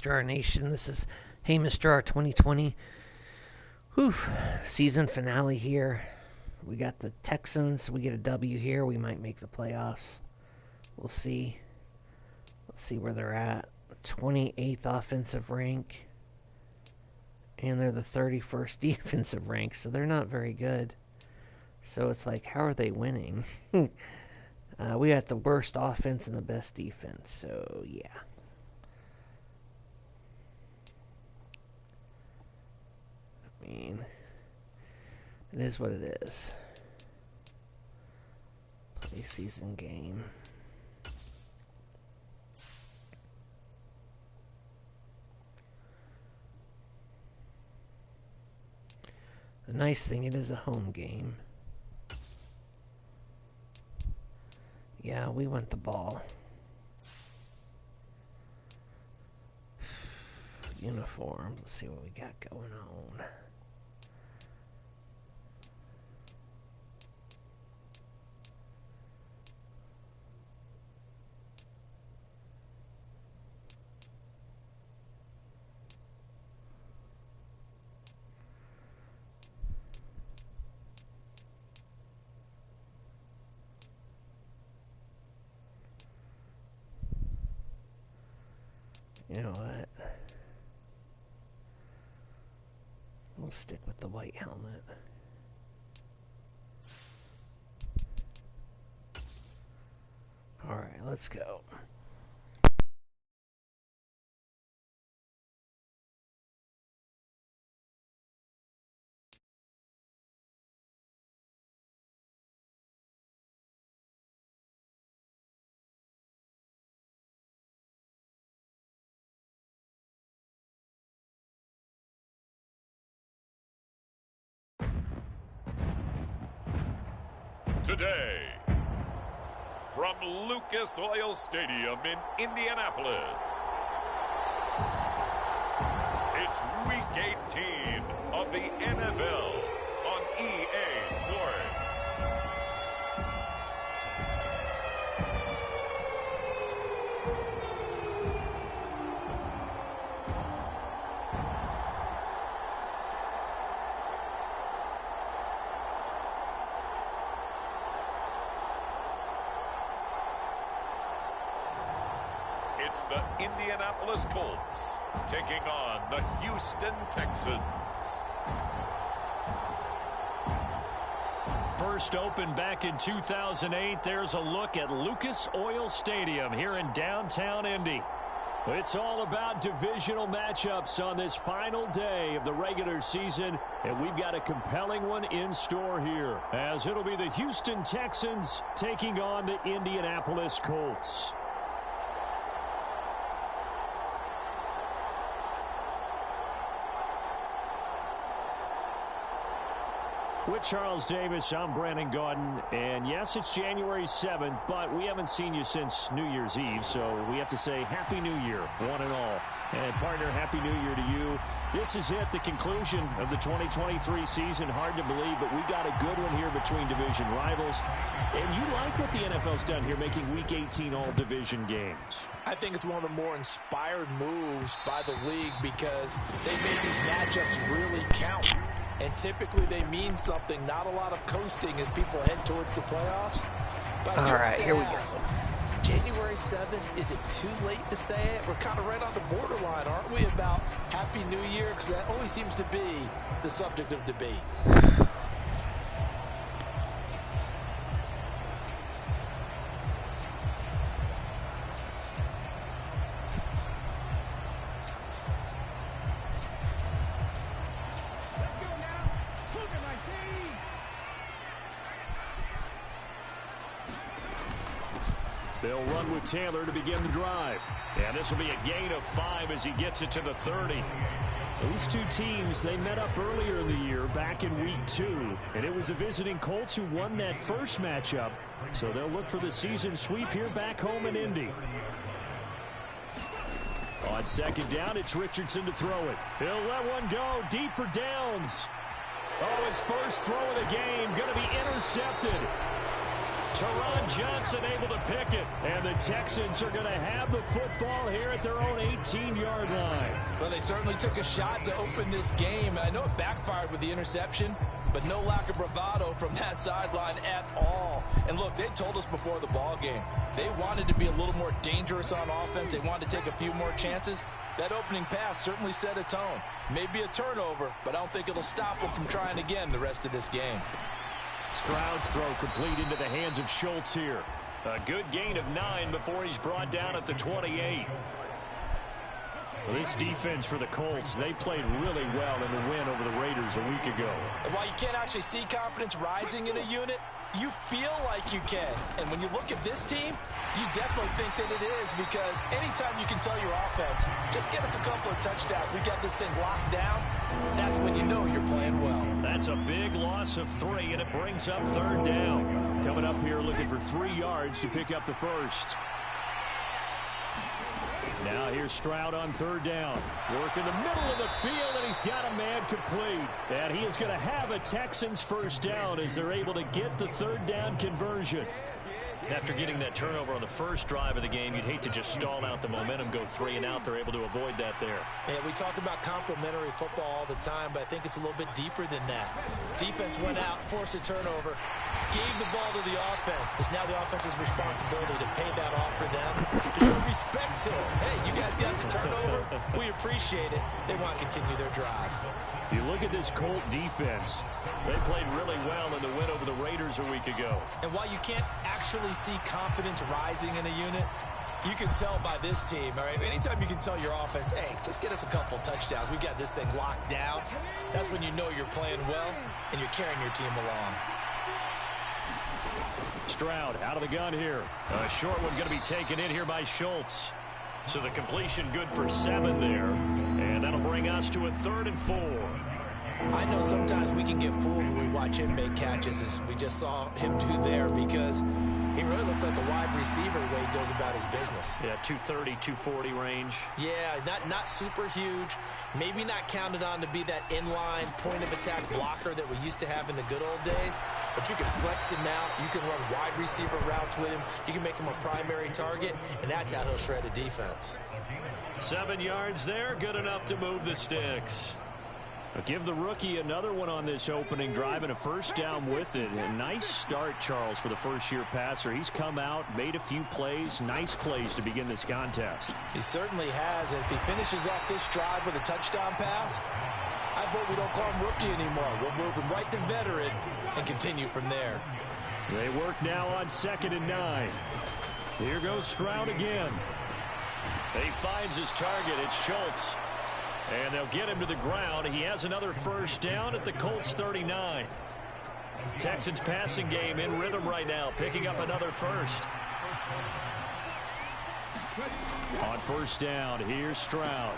Mr. R Nation. This is Hey Mr. R 2020. Whew, season finale here. We got the Texans. We get a W here. We might make the playoffs. We'll see. Let's see where they're at. 28th offensive rank. And they're the 31st defensive rank, so they're not very good. So it's like, how are they winning? We got the worst offense and the best defense, so yeah. I mean, it is what it is. Play season game. The nice thing, it is a home game. Yeah, we want the ball. Uniforms. Let's see what we got going on. You know what? We'll stick with the white helmet. Alright, let's go. Today, from Lucas Oil Stadium in Indianapolis, it's Week 18 of the NFL on EA Sports. It's the Indianapolis Colts taking on the Houston Texans. First opened back in 2008. There's a look at Lucas Oil Stadium here in downtown Indy. It's all about divisional matchups on this final day of the regular season, and we've got a compelling one in store here, as it'll be the Houston Texans taking on the Indianapolis Colts. With Charles Davis, I'm Brandon Gaudin, and yes, it's January 7th, but we haven't seen you since New Year's Eve, so we have to say Happy New Year, one and all. And partner, Happy New Year to you. This is it, the conclusion of the 2023 season. Hard to believe, but we got a good one here between division rivals. And you like what the NFL's done here, making Week 18 all division games. I think it's one of the more inspired moves by the league because they made these matchups really count. And typically they mean something, not a lot of coasting as people head towards the playoffs. But all right, here we go. January 7th, is it too late to say it? We're kind of right on the borderline, aren't we, about Happy New Year? Because that always seems to be the subject of debate. They'll run with Taylor to begin the drive. And this will be a gain of 5 as he gets it to the 30. These two teams, they met up earlier in the year, back in Week 2. And it was the visiting Colts who won that first matchup. So they'll look for the season sweep here back home in Indy. On second down, it's Richardson to throw it. He'll let one go deep for Downs. Oh, his first throw of the game going to be intercepted. Teron Johnson able to pick it. And the Texans are going to have the football here at their own 18-yard line. Well, they certainly took a shot to open this game. I know it backfired with the interception, but no lack of bravado from that sideline at all. And look, they told us before the ball game, they wanted to be a little more dangerous on offense. They wanted to take a few more chances. That opening pass certainly set a tone. Maybe a turnover, but I don't think it'll stop them from trying again the rest of this game. Stroud's throw complete into the hands of Schultz here. A good gain of 9 before he's brought down at the 28. Well, this defense for the Colts, they played really well in the win over the Raiders a week ago. And while you can't actually see confidence rising in a unit, you feel like you can. And when you look at this team, you definitely think that it is, because anytime you can tell your offense, just get us a couple of touchdowns, we got this thing locked down, that's when you know you're playing well. That's a big loss of 3, and it brings up 3rd down. Coming up here looking for 3 yards to pick up the first. Now here's Stroud on 3rd down. Work in the middle of the field, and he's got a man complete. And he is going to have a Texans first down as they're able to get the 3rd down conversion. After getting that turnover on the first drive of the game, you'd hate to just stall out the momentum, go 3 and out. They're able to avoid that there. Yeah, we talk about complementary football all the time, but I think it's a little bit deeper than that. Defense went out, forced a turnover, gave the ball to the offense. It's now the offense's responsibility to pay that off for them, to show respect to them. Hey, you guys got some turnover. We appreciate it. They want to continue their drive. You look at this Colt defense. They played really well in the win over the Raiders a week ago. And while you can't actually see confidence rising in a unit, you can tell by this team, all right? Anytime you can tell your offense, hey, just get us a couple touchdowns, we got this thing locked down, that's when you know you're playing well and you're carrying your team along. Stroud out of the gun here. A short one going to be taken in here by Schultz. So the completion good for 7 there. And that'll bring us to a 3rd and 4. I know sometimes we can get fooled when we watch him make catches, as we just saw him do there, because he really looks like a wide receiver the way he goes about his business. Yeah, 230, 240 range. Yeah, not super huge. Maybe not counted on to be that inline point-of-attack blocker that we used to have in the good old days. But you can flex him out. You can run wide receiver routes with him. You can make him a primary target, and that's how he'll shred a defense. 7 yards there, good enough to move the sticks. But give the rookie another one on this opening drive and a first down with it. A nice start, Charles, for the first-year passer. He's come out, made a few plays, nice plays to begin this contest. He certainly has. And if he finishes off this drive with a touchdown pass, I vote we don't call him rookie anymore. We'll move him right to veteran and continue from there. They work now on 2nd and 9. Here goes Stroud again. He finds his target. It's Schultz. And they'll get him to the ground. He has another first down at the Colts 39. Texans passing game in rhythm right now, picking up another first. On first down, here's Stroud.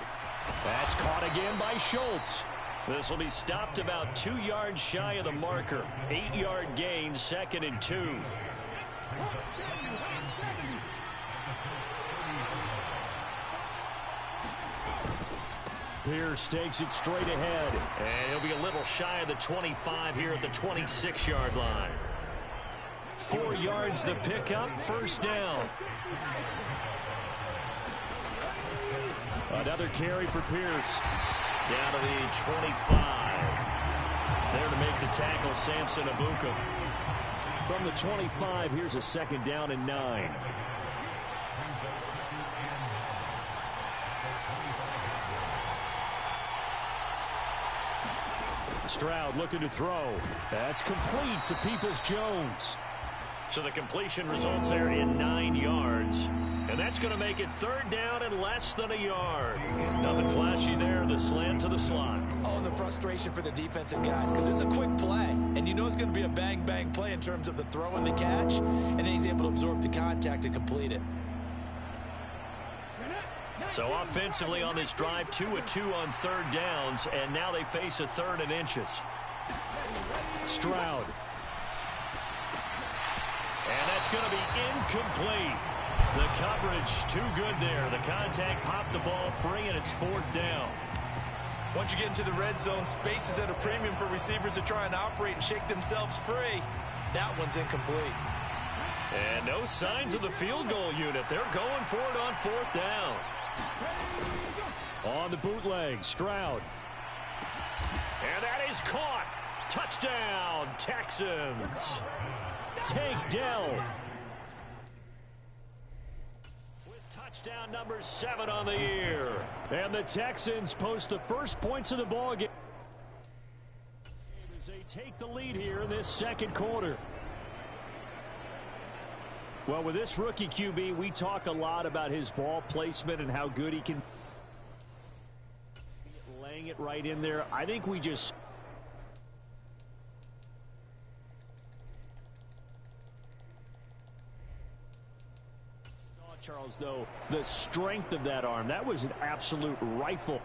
That's caught again by Schultz. This will be stopped about 2 yards shy of the marker. 8-yard gain, 2nd and 2. Pierce takes it straight ahead. And he'll be a little shy of the 25 here at the 26-yard line. 4 yards the pickup, first down. Another carry for Pierce. Down to the 25. There to make the tackle, Samson Abuka. From the 25, here's a 2nd down and 9. Stroud looking to throw. That's complete to Peoples-Jones. So the completion results there in 9 yards. And that's going to make it 3rd down and less than a yard. Nothing flashy there. The slant to the slot. Oh, and the frustration for the defensive guys, because it's a quick play. And you know it's going to be a bang-bang play in terms of the throw and the catch. And then he's able to absorb the contact and complete it. So offensively on this drive, 2 of 2 on 3rd downs, and now they face a 3rd and inches. Stroud. And that's going to be incomplete. The coverage too good there. The contact popped the ball free, and it's 4th down. Once you get into the red zone, space is at a premium for receivers to try and operate and shake themselves free. That one's incomplete. And no signs of the field goal unit. They're going for it on 4th down. On the bootleg, Stroud. And that is caught. Touchdown, Texans. Tank Dell. With touchdown number 7 on the year. And the Texans post the first points of the ball game as they take the lead here in this second quarter. Well, with this rookie QB, we talk a lot about his ball placement and how good he can laying it right in there. I think we just Charles, though, the strength of that arm. That was an absolute rifle.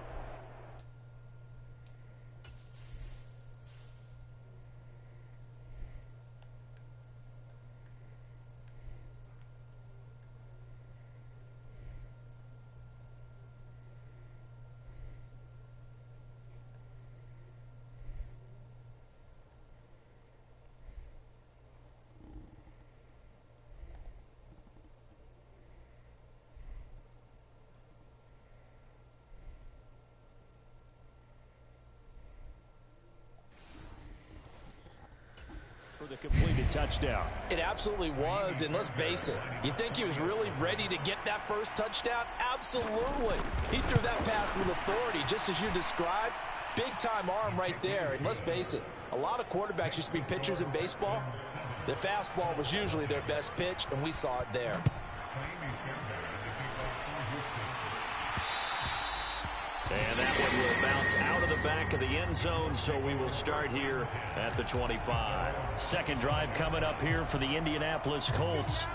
The completed touchdown. It absolutely was, and let's face it, you think he was really ready to get that first touchdown? Absolutely. He threw that pass with authority, just as you described. Big-time arm right there, and let's face it, a lot of quarterbacks used to be pitchers in baseball. The fastball was usually their best pitch, and we saw it there. And that one will bounce out of the back of the end zone, so we will start here at the 25. Second drive coming up here for the Indianapolis Colts.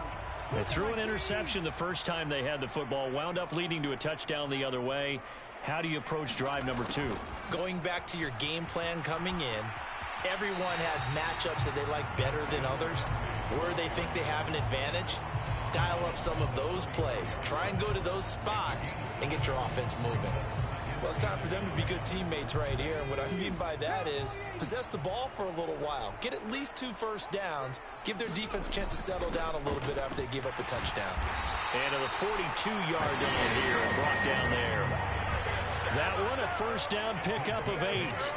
They threw an interception the first time they had the football, wound up leading to a touchdown the other way. How do you approach drive number 2? Going back to your game plan coming in, everyone has matchups that they like better than others, where they think they have an advantage. Dial up some of those plays. Try and go to those spots and get your offense moving. Well, it's time for them to be good teammates right here. And what I mean by that is possess the ball for a little while. Get at least 2 first downs. Give their defense a chance to settle down a little bit after they give up a touchdown. And to the 42-yard line here and brought down there. That one a first down pickup of 8.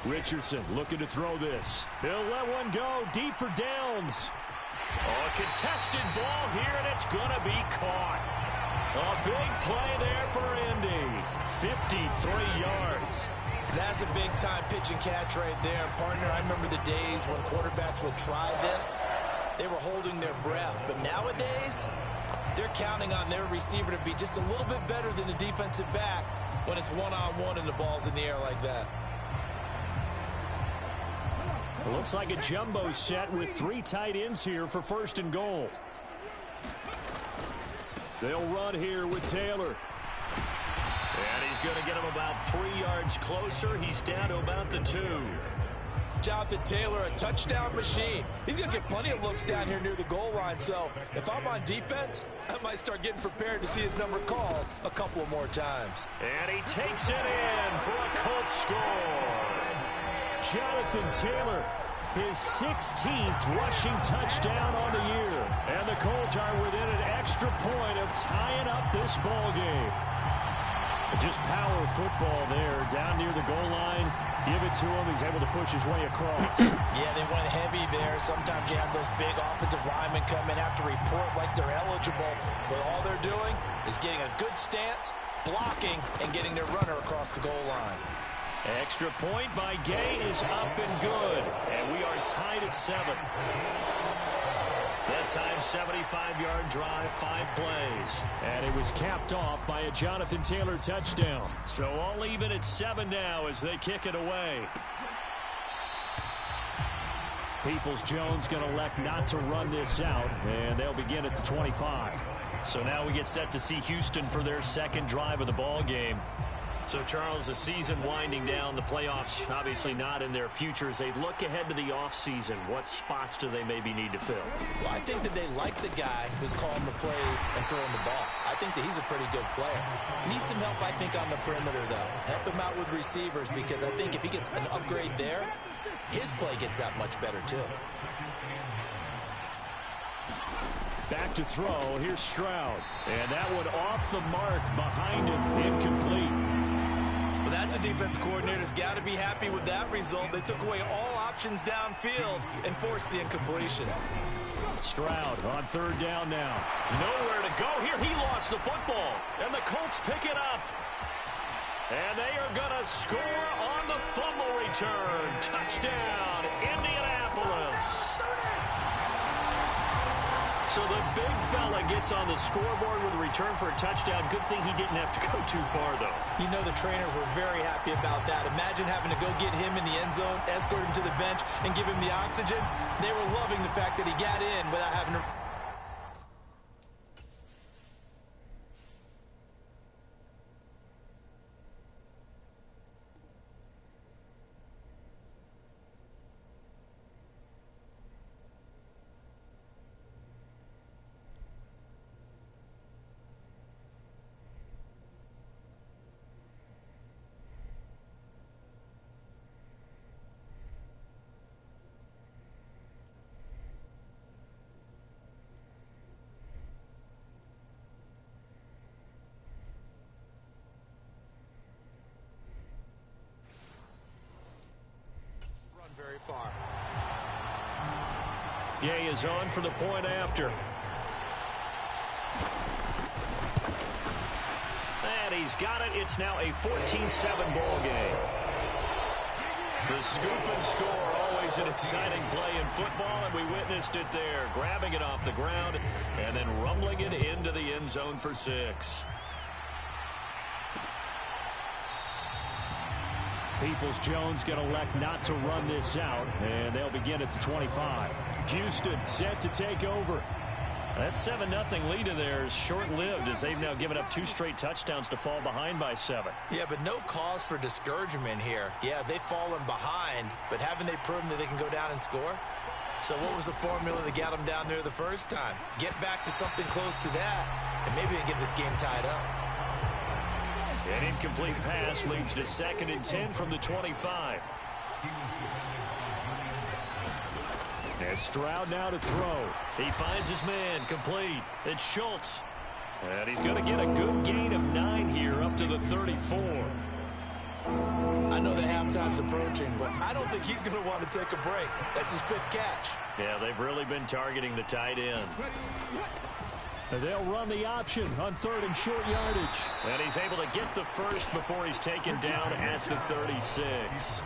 Richardson looking to throw this. He'll let one go deep for Downs. Oh, a contested ball here, and it's going to be caught. A big play there for Indy. 53 yards. That's a big-time pitch and catch right there. Partner, I remember the days when quarterbacks would try this. They were holding their breath. But nowadays, they're counting on their receiver to be just a little bit better than the defensive back when it's one-on-one and the ball's in the air like that. It looks like a jumbo set with 3 tight ends here for first and goal. They'll run here with Taylor. And he's going to get him about 3 yards closer. He's down to about the 2. Jonathan Taylor, a touchdown machine. He's going to get plenty of looks down here near the goal line. So if I'm on defense, I might start getting prepared to see his number called a couple of more times. And he takes it in for a Colts score. Jonathan Taylor, his 16th rushing touchdown on the year. And the Colts are within an extra point of tying up this ball game. Just power football there down near the goal line. Give it to him. He's able to push his way across. Yeah, they went heavy there. Sometimes you have those big offensive linemen come in, have to report like they're eligible. But all they're doing is getting a good stance, blocking, and getting their runner across the goal line. Extra point by Gay is up and good. And we are tied at 7. That time, 75-yard drive, 5 plays. And it was capped off by a Jonathan Taylor touchdown. So all even at 7 now as they kick it away. Peoples-Jones going to elect not to run this out, and they'll begin at the 25. So now we get set to see Houston for their second drive of the ball game. So, Charles, the season winding down, the playoffs obviously not in their future. As they look ahead to the offseason, what spots do they maybe need to fill? Well, I think that they like the guy who's calling the plays and throwing the ball. I think that he's a pretty good player. Needs some help, I think, on the perimeter, though. Help him out with receivers, because I think if he gets an upgrade there, his play gets that much better, too. Back to throw. Here's Stroud. And that one off the mark behind him. Incomplete. Well, that's a defense coordinator's got to be happy with that result. They took away all options downfield and forced the incompletion. Stroud on third down now. Nowhere to go here. He lost the football. And the Colts pick it up. And they are going to score on the fumble return. Touchdown, Indianapolis. So the big fella gets on the scoreboard with a return for a touchdown. Good thing he didn't have to go too far, though. You know the trainers were very happy about that. Imagine having to go get him in the end zone, escort him to the bench, and give him the oxygen. They were loving the fact that he got in without having to... very far. Gay is on for the point after. And he's got it. It's now a 14-7 ball game. The scoop and score, always an exciting play in football, and we witnessed it there. Grabbing it off the ground and then rumbling it into the end zone for 6. Peoples-Jones going to elect not to run this out, and they'll begin at the 25. Houston set to take over. That 7-0 lead of theirs short-lived, as they've now given up 2 straight touchdowns to fall behind by 7. Yeah, but no cause for discouragement here. Yeah, they've fallen behind, but haven't they proven that they can go down and score? So what was the formula that got them down there the first time? Get back to something close to that, and maybe they get this game tied up. An incomplete pass leads to 2nd and 10 from the 25. And Stroud now to throw. He finds his man, complete. It's Schultz. And he's going to get a good gain of 9 here up to the 34. I know the halftime's approaching, but I don't think he's going to want to take a break. That's his 5th catch. Yeah, they've really been targeting the tight end. They'll run the option on 3rd and short yardage. And he's able to get the first before he's taken down at the 36.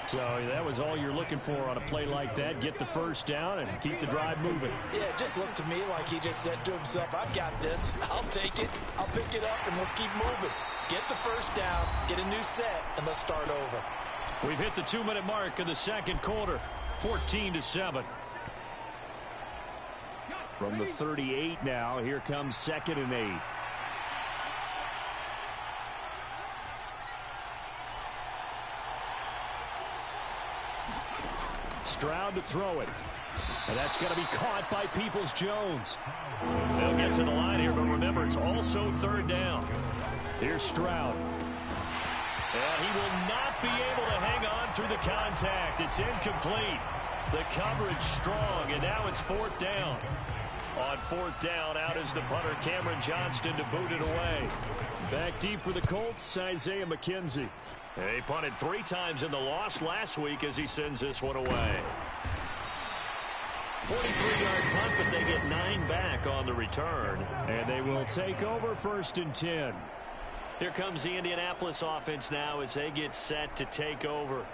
So that was all you're looking for on a play like that. Get the first down and keep the drive moving. Yeah, it just looked to me like he just said to himself, I've got this. I'll take it. I'll pick it up, and let's keep moving. Get the first down, get a new set, and let's start over. We've hit the 2-minute mark of the second quarter. 14-7. From the 38 now, here comes 2nd and 8. Stroud to throw it. And that's going to be caught by Peoples-Jones. They'll get to the line here, but remember, it's also 3rd down. Here's Stroud. And he will not be able to hang on through the contact. It's incomplete. The coverage strong, and now it's 4th down. On 4th down, out is the punter, Cameron Johnston, to boot it away. Back deep for the Colts, Isaiah McKenzie. He punted 3 times in the loss last week as he sends this one away. 43-yard punt, but they get 9 back on the return. And they will take over 1st and 10. Here comes the Indianapolis offense now as they get set to take over.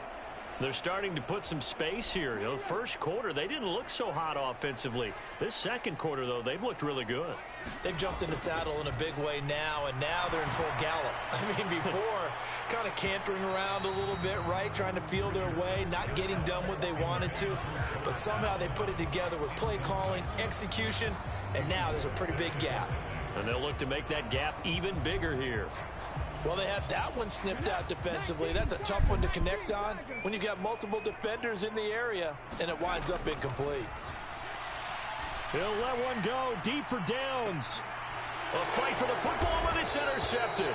They're starting to put some space here. You know, first quarter, they didn't look so hot offensively. This second quarter, though, they've looked really good. They've jumped in the saddle in a big way now, and now they're in full gallop. I mean, before, kind of cantering around a little bit, right, trying to feel their way, not getting done what they wanted to. But somehow they put it together with play calling, execution, and now there's a pretty big gap. And they'll look to make that gap even bigger here. Well, they had that one snipped out defensively. That's a tough one to connect on when you got multiple defenders in the area, and it winds up incomplete. He'll let one go deep for downs. A fight for the football, and it's intercepted.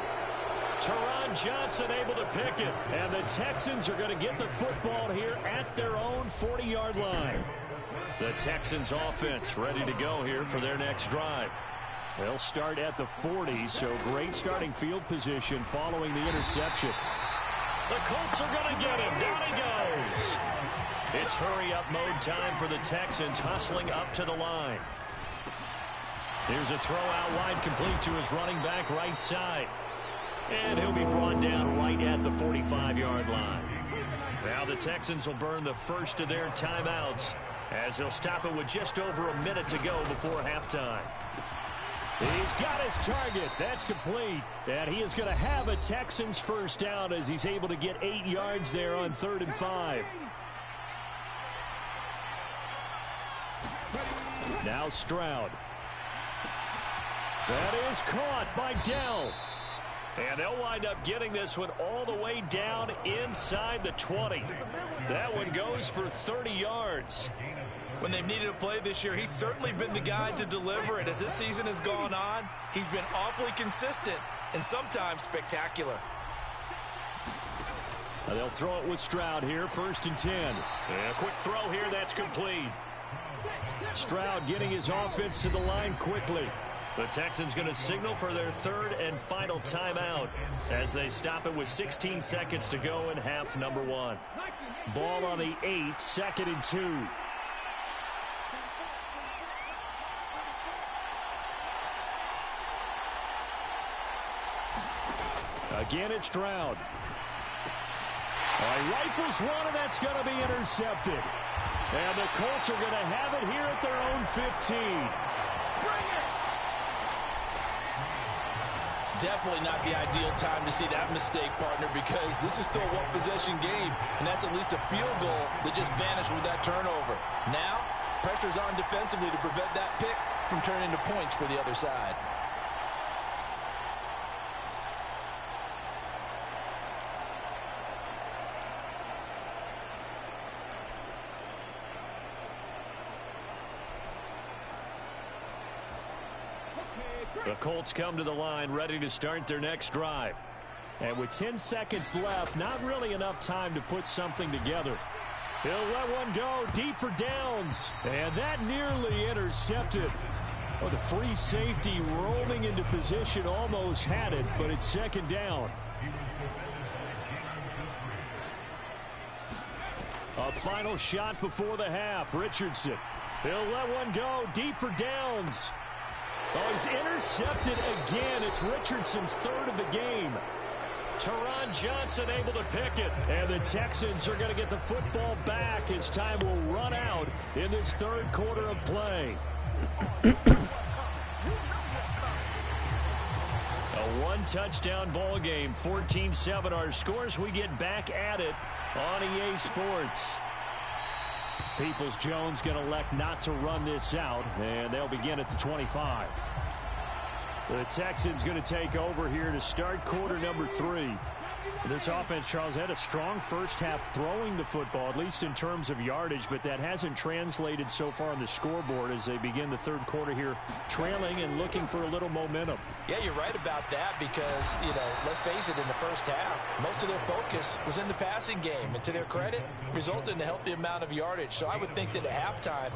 Teron Johnson able to pick it, and the Texans are going to get the football here at their own 40-yard line. The Texans offense ready to go here for their next drive. They'll start at the 40, so great starting field position following the interception. The Colts are going to get him. Down he goes. It's hurry-up mode time for the Texans, hustling up to the line. Here's a throw out wide, complete to his running back right side. And he'll be brought down right at the 45-yard line. Now the Texans will burn the first of their timeouts as they'll stop it with just over a minute to go before halftime. He's got his target. That's complete. And he is going to have a Texans first down as he's able to get 8 yards there on 3rd and 5. Now Stroud. That is caught by Dell. And they'll wind up getting this one all the way down inside the 20. That one goes for 30 yards. When they've needed a play this year, he's certainly been the guy to deliver it. As this season has gone on, he's been awfully consistent and sometimes spectacular. They'll throw it with Stroud here, 1st and 10. And a quick throw here, that's complete. Stroud getting his offense to the line quickly. The Texans going to signal for their 3rd and final timeout as they stop it with 16 seconds to go in half number 1. Ball on the 8, 2nd and 2. Again, it's Stroud. Rifles one, and that's going to be intercepted. And the Colts are going to have it here at their own 15. Definitely not the ideal time to see that mistake, partner, because this is still a one-possession game, and that's at least a field goal that just vanished with that turnover. Now, pressure's on defensively to prevent that pick from turning into points for the other side. The Colts come to the line ready to start their next drive. And with 10 seconds left, not really enough time to put something together. He'll let one go deep for downs. And that nearly intercepted. Oh, the free safety rolling into position almost had it, but it's 2nd down. A final shot before the half. Richardson. He'll let one go deep for downs. Oh, he's intercepted again. It's Richardson's 3rd of the game. Teron Johnson able to pick it. And the Texans are going to get the football back as time will run out in this 3rd quarter of play. A one-touchdown ball game, 14-7 our scores. We get back at it on EA Sports. Peoples-Jones going to elect not to run this out, and they'll begin at the 25. The Texans going to take over here to start quarter number 3. This offense, Charles, had a strong first half throwing the football, at least in terms of yardage, but that hasn't translated so far on the scoreboard as they begin the 3rd quarter here, trailing and looking for a little momentum. Yeah, you're right about that because, let's face it, in the first half, most of their focus was in the passing game. And to their credit, resulted in a healthy amount of yardage. So I would think that at halftime,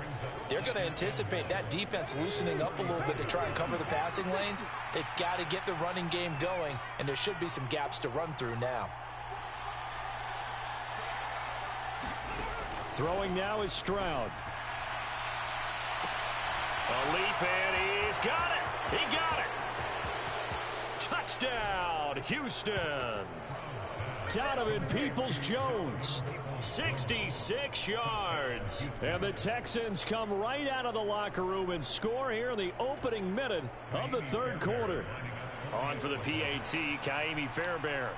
they're going to anticipate that defense loosening up a little bit to try and cover the passing lanes. They've got to get the running game going, and there should be some gaps to run through now. Throwing now is Stroud. A leap, and he's got it. He got it. Touchdown, Houston. Donovan Peoples-Jones, 66 yards. And the Texans come right out of the locker room and score here in the opening minute of the 3rd quarter. On for the PAT, Kaimi Fairbairn.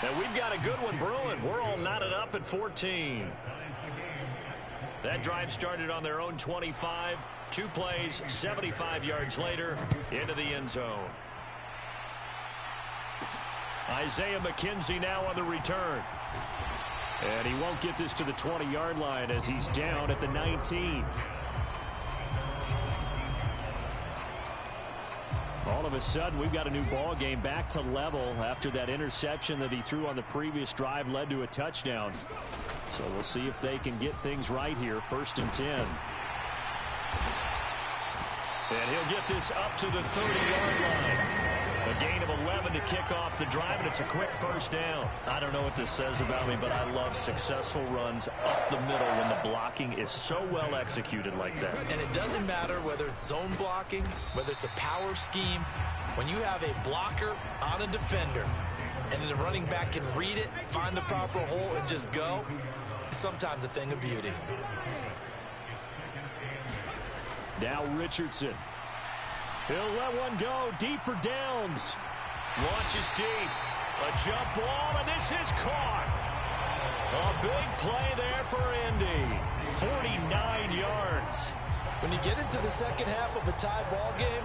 And we've got a good one brewing. We're all knotted up at 14. That drive started on their own 25. 2 plays, 75 yards later, into the end zone. Isaiah McKenzie now on the return. And he won't get this to the 20-yard line as he's down at the 19. All of a sudden, we've got a new ball game back to level after that interception that he threw on the previous drive led to a touchdown. So we'll see if they can get things right here. 1st and 10. And he'll get this up to the 30-yard line. A gain of 11 to kick off the drive, and it's a quick 1st down. I don't know what this says about me, but I love successful runs up the middle when the blocking is so well executed like that. And it doesn't matter whether it's zone blocking, whether it's a power scheme. When you have a blocker on a defender, and the running back can read it, find the proper hole, and just go, it's sometimes a thing of beauty. Now Richardson. He'll let one go deep for downs. Launches deep. A jump ball, and this is caught. A big play there for Indy. 49 yards. When you get into the second half of a tie ball game,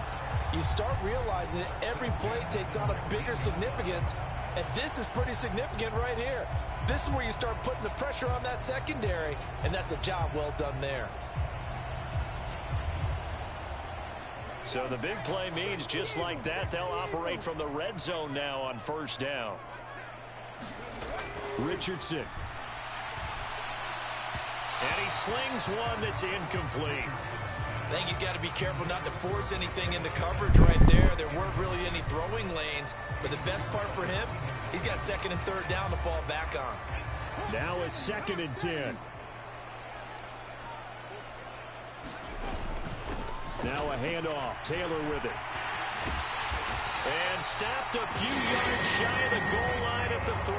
you start realizing that every play takes on a bigger significance, and this is pretty significant right here. This is where you start putting the pressure on that secondary, and that's a job well done there. So the big play means just like that, they'll operate from the red zone now on 1st down. Richardson. And he slings one that's incomplete. I think he's got to be careful not to force anything into coverage right there. There weren't really any throwing lanes, but the best part for him, he's got 2nd and 3rd down to fall back on. Now a 2nd and 10. Now a handoff. Taylor with it. And stopped a few yards shy of the goal line at the 3.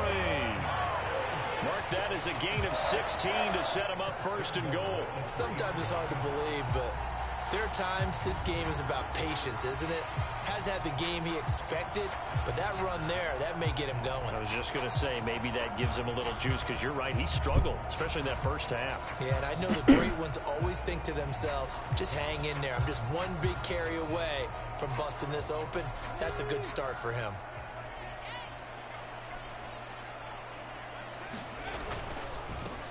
Mark that as a gain of 16 to set him up 1st and goal. Sometimes it's hard to believe, but there are times this game is about patience, isn't it? Has had the game he expected, but that run there, that may get him going. I was just going to say, maybe that gives him a little juice, because you're right, he struggled, especially in that 1st half. Yeah, and I know the great ones always think to themselves, just hang in there. I'm just one big carry away from busting this open. That's a good start for him.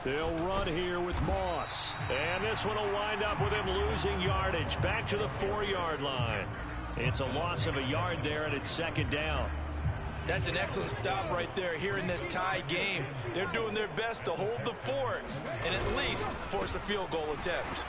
They'll run here with Moss. And this one will wind up with him losing yardage. Back to the 4-yard line. It's a loss of a yard there, and it's 2nd down. That's an excellent stop right there here in this tie game. They're doing their best to hold the fort and at least force a field goal attempt.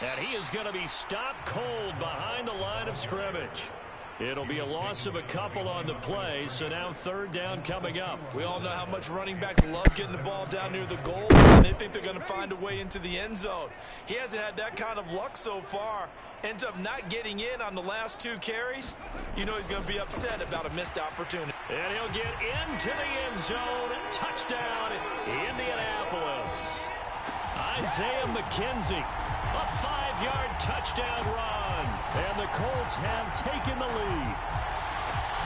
And he is going to be stopped cold behind the line of scrimmage. It'll be a loss of a couple on the play, so now 3rd down coming up. We all know how much running backs love getting the ball down near the goal, and they think they're going to find a way into the end zone. He hasn't had that kind of luck so far. Ends up not getting in on the last 2 carries. You know he's going to be upset about a missed opportunity. And he'll get into the end zone. Touchdown, Indianapolis. Isaiah McKenzie, a 5-yard touchdown run. And the Colts have taken the lead.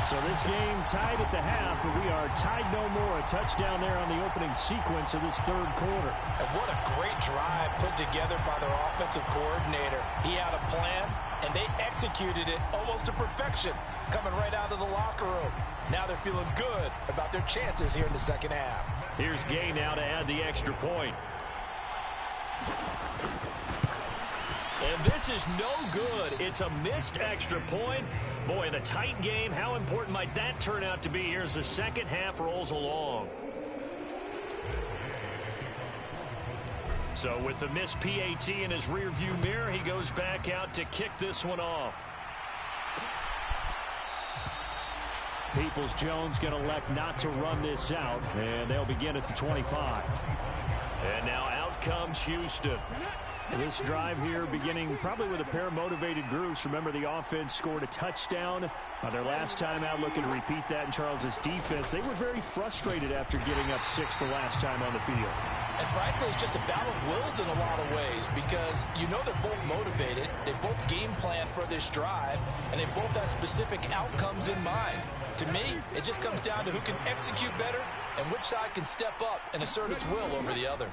So this game tied at the half, but we are tied no more. A touchdown there on the opening sequence of this 3rd quarter. And what a great drive put together by their offensive coordinator. He had a plan, and they executed it almost to perfection, coming right out of the locker room. Now they're feeling good about their chances here in the 2nd half. Here's Gay now to add the extra point. And this is no good. It's a missed extra point. Boy, in a tight game, how important might that turn out to be here as the 2nd half rolls along? So with the missed PAT in his rearview mirror, he goes back out to kick this one off. Peoples-Jones going to elect not to run this out, and they'll begin at the 25. And now out comes Houston. This drive here beginning probably with a pair of motivated groups. Remember, the offense scored a touchdown their last time out, looking to repeat that in Charles's defense. They were very frustrated after giving up 6 the last time on the field. And frankly, it's just a battle of wills in a lot of ways, because you know they're both motivated, they both game plan for this drive, and they both have specific outcomes in mind. To me, it just comes down to who can execute better and which side can step up and assert its will over the other.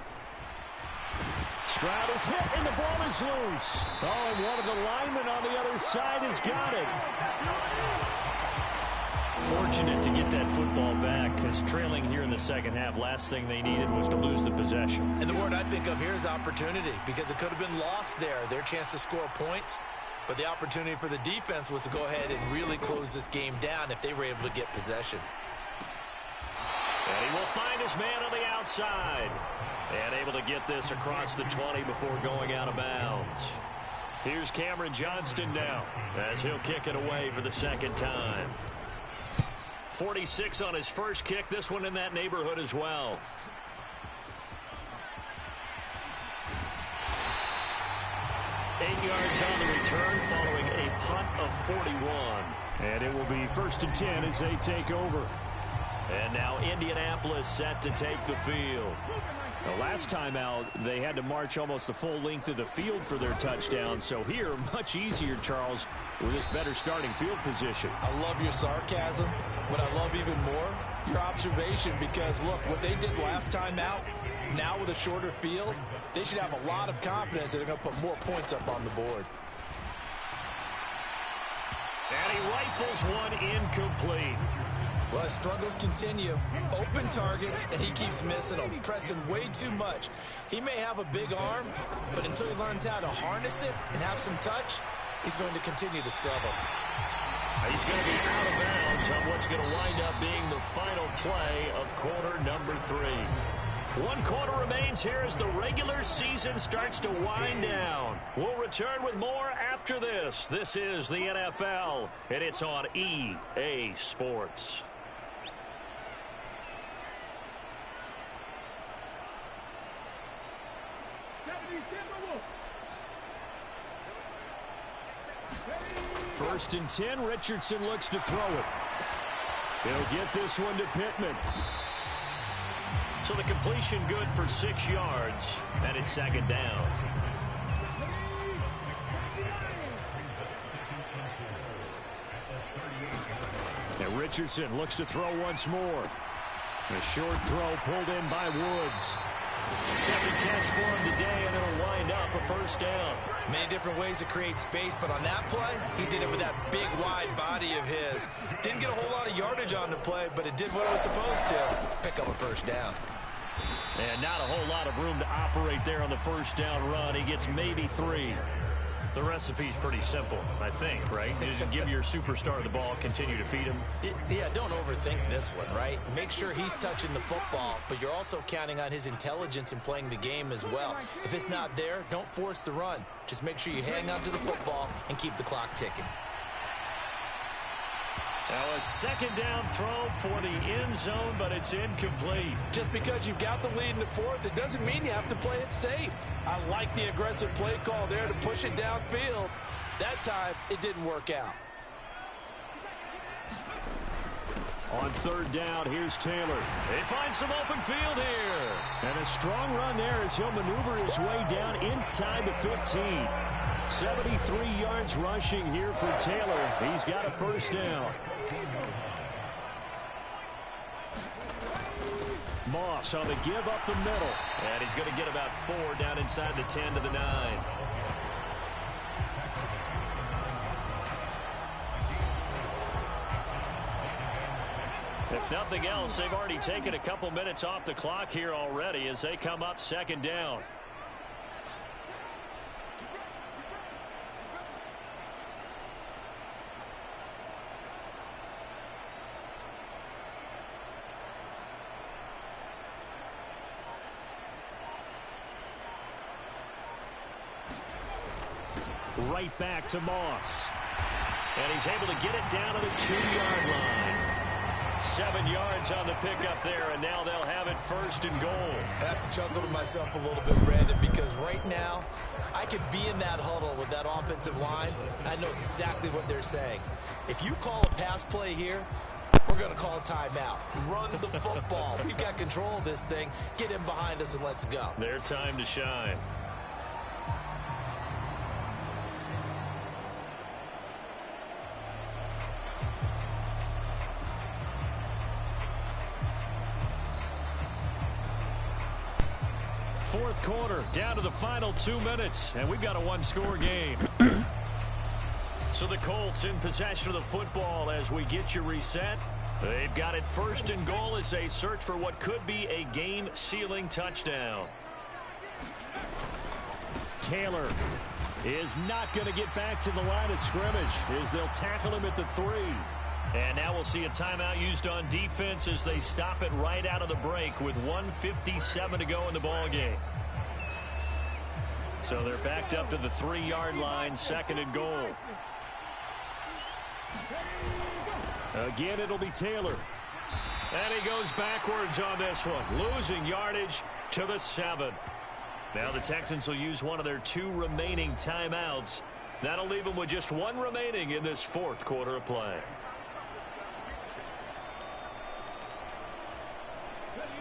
Crowd is hit, and the ball is loose. Oh, and one of the linemen on the other side has got it. Fortunate to get that football back, because trailing here in the second half, last thing they needed was to lose the possession. And the word I think of here is opportunity, because it could have been lost there, their chance to score points. But the opportunity for the defense was to go ahead and really close this game down if they were able to get possession. And he will find his man on the outside. And able to get this across the 20 before going out of bounds. Here's Cameron Johnston now, as he'll kick it away for the second time. 46 on his first kick, this one in that neighborhood as well. Eight yards on the return following a punt of 41. And it will be 1st and 10 as they take over. And now Indianapolis set to take the field. The last time out, they had to march almost the full length of the field for their touchdown. So here, much easier, Charles, with this better starting field position. I love your sarcasm, but I love even more your observation, because, look, what they did last time out, now with a shorter field, they should have a lot of confidence that they're going to put more points up on the board. And he rifles one incomplete. Well, his struggles continue. Open targets, and he keeps missing them, pressing way too much. He may have a big arm, but until he learns how to harness it and have some touch, he's going to continue to struggle. He's going to be out of bounds on what's going to wind up being the final play of quarter number 3. 1 quarter remains here as the regular season starts to wind down. We'll return with more after this. This is the NFL, and it's on EA Sports. First and 10, Richardson looks to throw it. He'll get this one to Pittman. So the completion good for 6 yards, and it's 2nd down. And Richardson looks to throw once more. A short throw pulled in by Woods. 7 catch for him today, and it'll wind up a 1st down. Many different ways to create space, but on that play, he did it with that big, wide body of his. Didn't get a whole lot of yardage on the play, but it did what it was supposed to. Pick up a 1st down. And not a whole lot of room to operate there on the 1st down run. He gets maybe 3. The recipe's pretty simple, I think, right? Just give your superstar the ball, continue to feed him. Yeah, don't overthink this one, right? Make sure he's touching the football, but you're also counting on his intelligence in playing the game as well. If it's not there, don't force the run. Just make sure you hang on to the football and keep the clock ticking. Now a 2nd down throw for the end zone, but it's incomplete. Just because you've got the lead in the 4th, it doesn't mean you have to play it safe. I like the aggressive play call there to push it downfield. That time, it didn't work out. On 3rd down, here's Taylor. They find some open field here. And a strong run there as he'll maneuver his way down inside the 15. 73 yards rushing here for Taylor. He's got a 1st down. Moss on the give up the middle. And he's going to get about 4 down inside the 10 to the 9. If nothing else, they've already taken a couple minutes off the clock here already as they come up 2nd down. Right back to Moss. And he's able to get it down to the 2-yard line. 7 yards on the pickup there, and now they'll have it 1st and goal. I have to chuckle to myself a little bit, Brandon, because right now I could be in that huddle with that offensive line. I know exactly what they're saying. If you call a pass play here, we're going to call a timeout. Run the football. We've got control of this thing. Get in behind us and let's go. Their time to shine. Fourth quarter, Down to the final 2 minutes, and we've got a one-score game. So the Colts in possession of the football as we get you reset. They've got it first and goal as they search for what could be a game-sealing touchdown. Taylor is not going to get back to the line of scrimmage as they'll tackle him at the 3. And now we'll see a timeout used on defense as they stop it right out of the break with 1:57 to go in the ball game. So they're backed up to the 3-yard line, second and goal. Again, it'll be Taylor. And he goes backwards on this one, losing yardage to the 7. Now the Texans will use one of their 2 remaining timeouts. That'll leave them with just 1 remaining in this 4th quarter of play.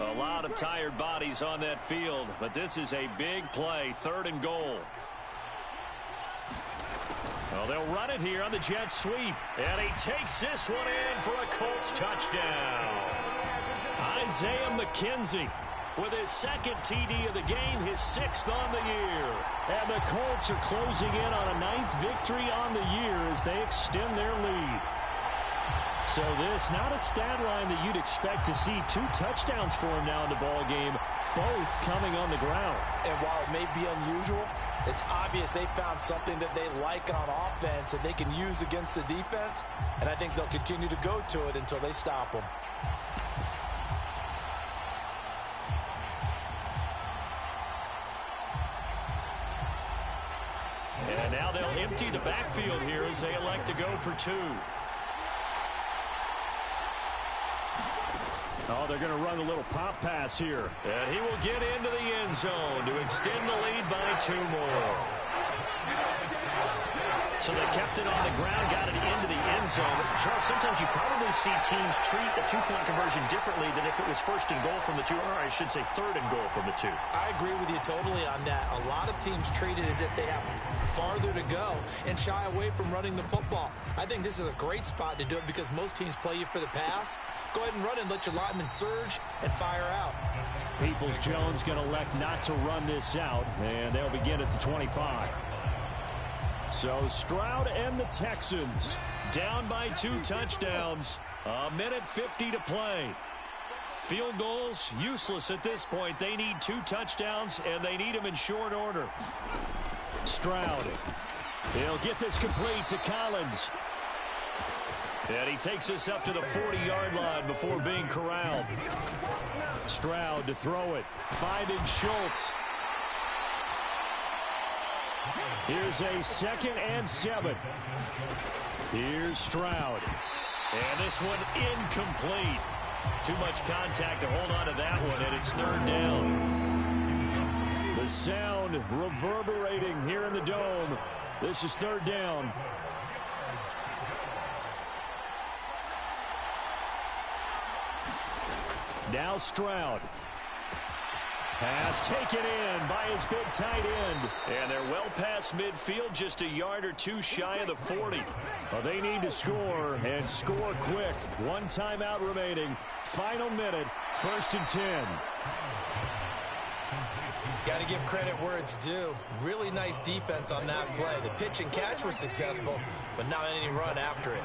A lot of tired bodies on that field, but this is a big play, 3rd and goal. Well, they'll run it here on the jet sweep. And he takes this one in for a Colts touchdown. Isaiah McKenzie with his 2nd TD of the game, his 6th on the year. And the Colts are closing in on a 9th victory on the year as they extend their lead. So this, not a stat line that you'd expect to see 2 touchdowns for him now in the ball game, both coming on the ground. And while it may be unusual, it's obvious they found something that they like on offense and they can use against the defense. And I think they'll continue to go to it until they stop them. And now they'll empty the backfield here as they elect to go for 2. Oh, they're going to run a little pop pass here. And he will get into the end zone to extend the lead by 2 more. So they kept it on the ground, got it into the end zone. Charles, sometimes you probably see teams treat a 2-point conversion differently than if it was 1st and goal from the 2, or I should say 3rd and goal from the 2. I agree with you totally on that. A lot of teams treat it as if they have farther to go and shy away from running the football. I think this is a great spot to do it because most teams play you for the pass. Go ahead and run and let your linemen surge and fire out. Peoples-Jones going to elect not to run this out, and they'll begin at the 25. So Stroud and the Texans down by 2 touchdowns. 1:50 to play. Field goals useless at this point. They need 2 touchdowns, and they need them in short order. Stroud. He'll get this complete to Collins. And he takes this up to the 40-yard line before being corralled. Stroud to throw it, finding Schultz. Here's a 2nd and 7. Here's Stroud. And this one incomplete. Too much contact to hold on to that one, and it's 3rd down. The sound reverberating here in the dome. This is 3rd down. Now Stroud. Pass taken in by his big tight end. And they're well past midfield, just a yard or 2 shy of the 40. Well, they need to score, and score quick. 1 timeout remaining. Final minute, 1st and 10. Got to give credit where it's due. Really nice defense on that play. The pitch and catch was successful, but not any run after it.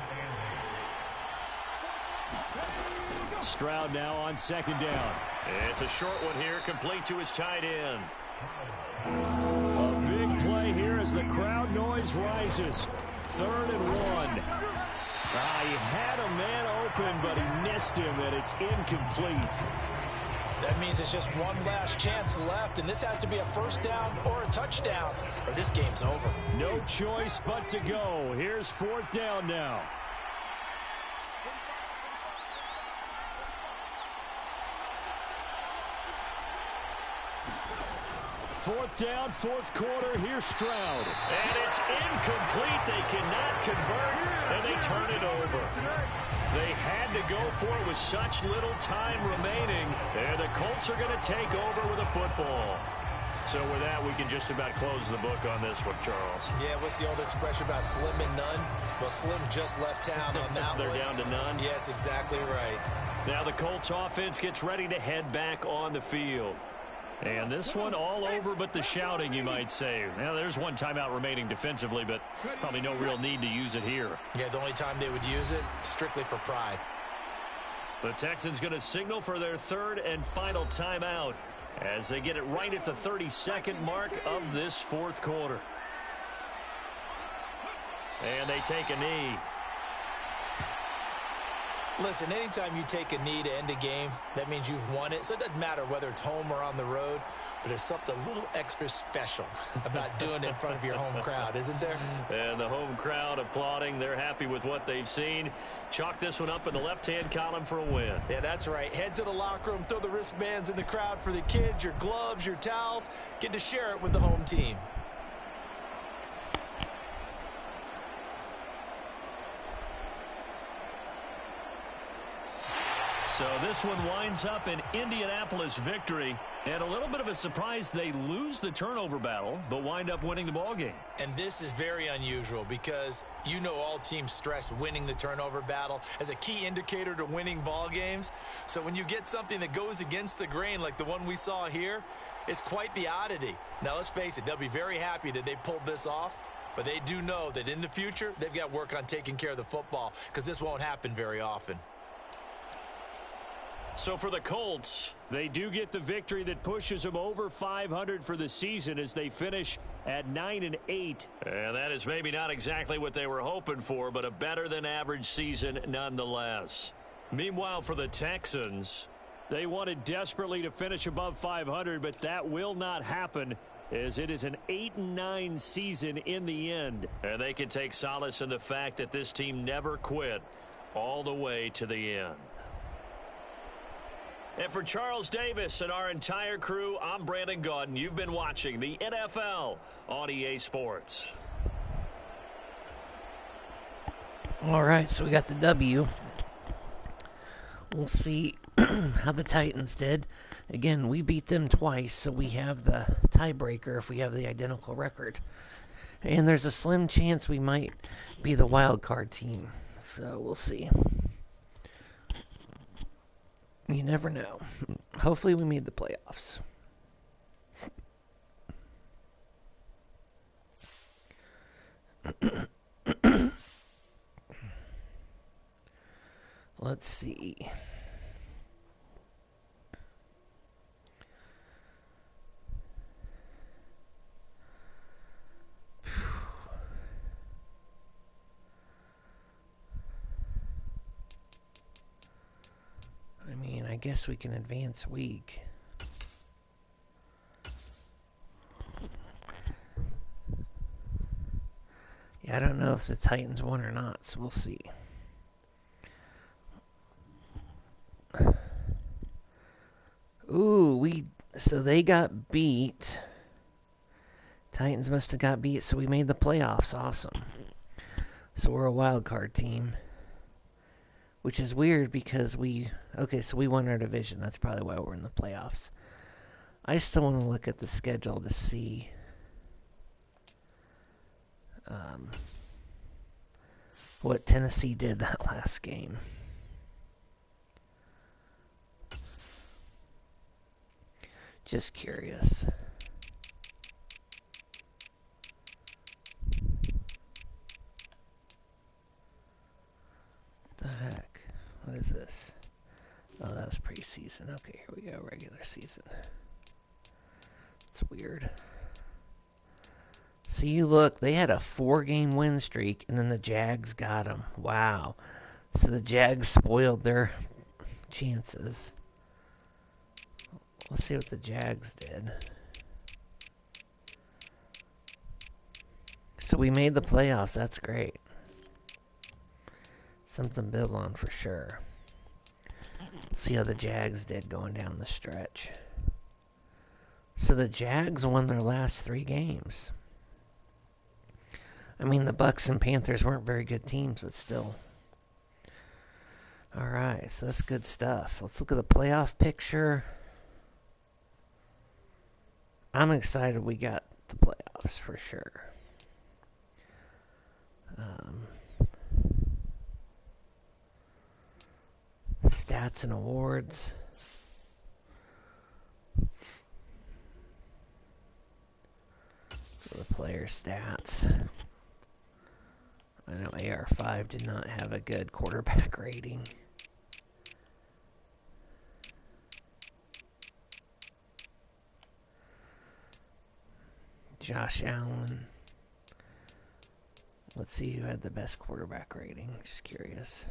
Stroud now on 2nd down. It's a short one here, complete to his tight end. A big play here as the crowd noise rises. 3rd and 1. He had a man open, but he missed him, and it's incomplete. That means it's just one last chance left, and this has to be a 1st down or a touchdown, or this game's over. No choice but to go. Here's 4th down now. 4th down, 4th quarter. Here's Stroud. And it's incomplete. They cannot convert, and they turn it over. They had to go for it with such little time remaining, and the Colts are going to take over with a football. So with that, we can just about close the book on this one, Charles. Yeah, what's the old expression about slim and none? Well, Slim just left town on that They're down to none? Yes, exactly right. Now the Colts offense gets ready to head back on the field. And this one all over but the shouting, you might say. Now, there's one timeout remaining defensively, but probably no real need to use it here. Yeah, the only time they would use it, strictly for pride. The Texans going to signal for their third and final timeout as they get it right at the 32nd mark of this fourth quarter. And they take a knee. Listen, anytime you take a knee to end a game, that means you've won it. So it doesn't matter whether it's home or on the road, but there's something a little extra special about doing it in front of your home crowd, isn't there? And the home crowd applauding. They're happy with what they've seen. Chalk this one up in the left-hand column for a win. Yeah, that's right. Head to the locker room, throw the wristbands in the crowd for the kids, your gloves, your towels. Get to share it with the home team. So this one winds up an Indianapolis victory. And a little bit of a surprise, they lose the turnover battle, but wind up winning the ball game. And this is very unusual because you know all teams stress winning the turnover battle as a key indicator to winning ball games. So when you get something that goes against the grain like the one we saw here, it's quite the oddity. Now, let's face it, they'll be very happy that they pulled this off, but they do know that in the future, they've got work on taking care of the football because this won't happen very often. So for the Colts, they do get the victory that pushes them over 500 for the season as they finish at 9-8. And that is maybe not exactly what they were hoping for, but a better than average season nonetheless. Meanwhile, for the Texans, they wanted desperately to finish above 500, but that will not happen as it is an 8-9 season in the end. And they can take solace in the fact that this team never quit all the way to the end. And for Charles Davis and our entire crew, I'm Brandon Gaudin. You've been watching the NFL on EA Sports. All right, so we got the W. We'll see how the Titans did. Again, we beat them twice, so we have the tiebreaker if we have the identical record. And there's a slim chance we might be the wild card team. So we'll see. You never know. Hopefully we made the playoffs. Let's see. I guess we can advance week. Yeah, I don't know if the Titans won or not, so we'll see. Ooh, so they got beat. Titans must have got beat, so we made the playoffs. Awesome. So we're a wild card team. Which is weird because so we won our division. That's probably why we're in the playoffs. I still want to look at the schedule to see what Tennessee did that last game. Just curious. What the heck? What is this? Oh, that was preseason. Okay, here we go. Regular season. It's weird. So you look, they had a 4-game win streak, and then the Jags got them. Wow. So the Jags spoiled their chances. Let's see what the Jags did. So we made the playoffs. That's great. Something to build on for sure. Let's see how the Jags did going down the stretch. So the Jags won their last 3 games. I mean, the Bucks and Panthers weren't very good teams, but still. All right, so that's good stuff. Let's look at the playoff picture. I'm excited we got the playoffs for sure. Stats and awards. So the player stats. I know AR5 did not have a good quarterback rating. Josh Allen. Let's see who had the best quarterback rating. Just curious.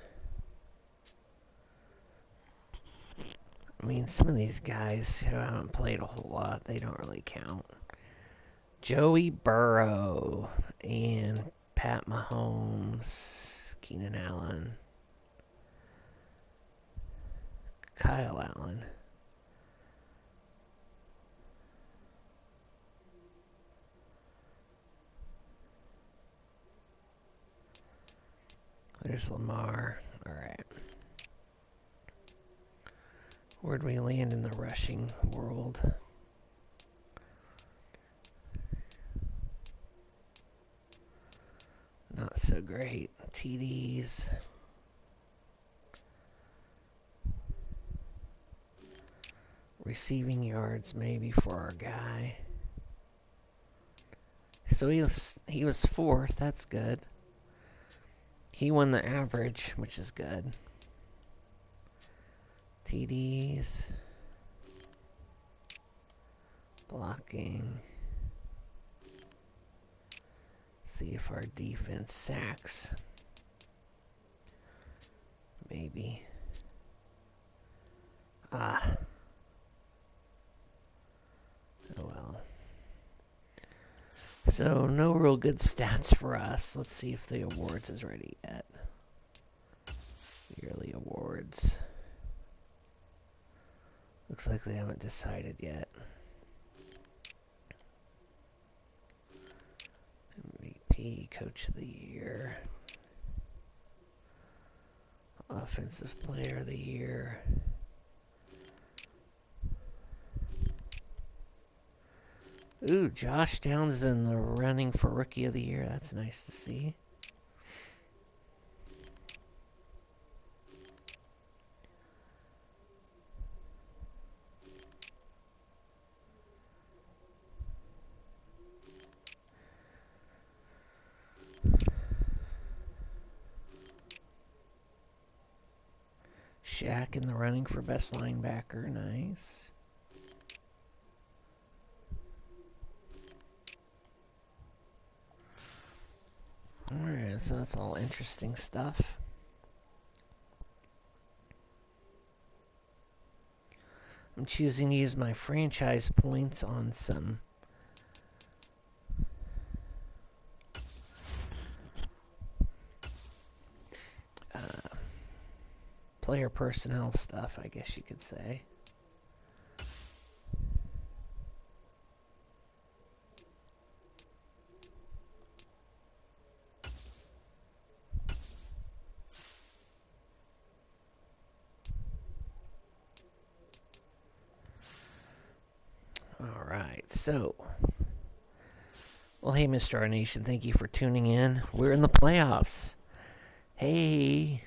I mean, some of these guys who haven't played a whole lot, they don't really count. Joey Burrow and Pat Mahomes, Keenan Allen, Kyle Allen. There's Lamar. All right. Where'd we land in the rushing world? Not so great. TDs. Receiving yards maybe for our guy. So he was fourth. That's good. He won the average, which is good. TDs. Blocking. See if our defense sacks. Maybe. Ah. Oh well. So, no real good stats for us. Let's see if the awards is ready yet. Yearly awards. Looks like they haven't decided yet. MVP, Coach of the Year. Offensive Player of the Year. Ooh, Josh Downs is in the running for Rookie of the Year. That's nice to see. Shaq in the running for Best Linebacker. Nice. Alright, so that's all interesting stuff. I'm choosing to use my franchise points on some player personnel stuff, I guess you could say. Alright, so. Well, hey, Mr. R Nation, thank you for tuning in. We're in the playoffs. Hey.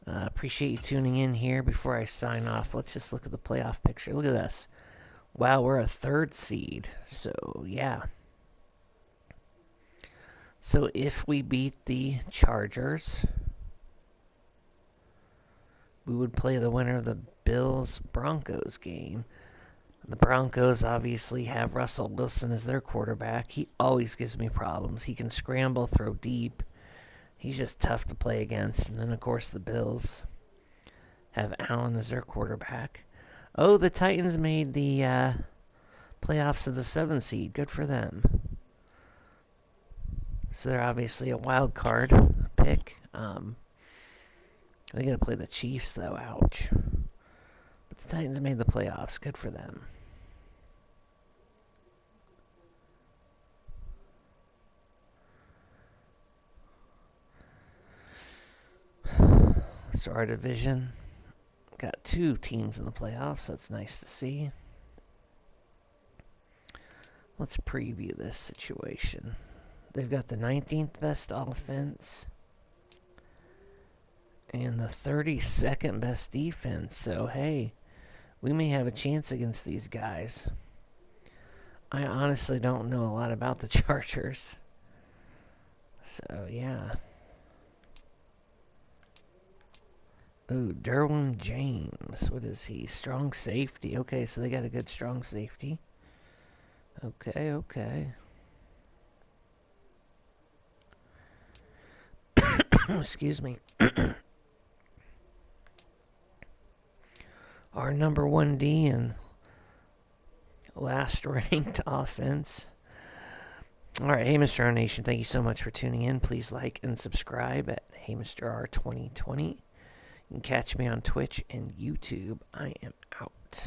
Appreciate you tuning in here. Before I sign off, let's just look at the playoff picture. Look at this. Wow, we're a 3rd seed. So, yeah. So, if we beat the Chargers, we would play the winner of the Bills-Broncos game. The Broncos obviously have Russell Wilson as their quarterback. He always gives me problems. He can scramble, throw deep. He's just tough to play against. And then, of course, the Bills have Allen as their quarterback. Oh, the Titans made the playoffs of the 7th seed. Good for them. So they're obviously a wild card pick. They're going to play the Chiefs, though. Ouch. But the Titans made the playoffs. Good for them. So our division got 2 teams in the playoffs. That's nice to see. Let's preview this situation. They've got the 19th best offense and the 32nd best defense. So, hey, we may have a chance against these guys. I honestly don't know a lot about the Chargers. So, yeah. Ooh, Derwin James. What is he? Strong safety. Okay, so they got a good strong safety. Okay. Excuse me. Our number 1D and last ranked offense. All right, hey, Mr. R Nation, thank you so much for tuning in. Please like and subscribe at Hey Mr. R 2020. You can catch me on Twitch and YouTube. I am out.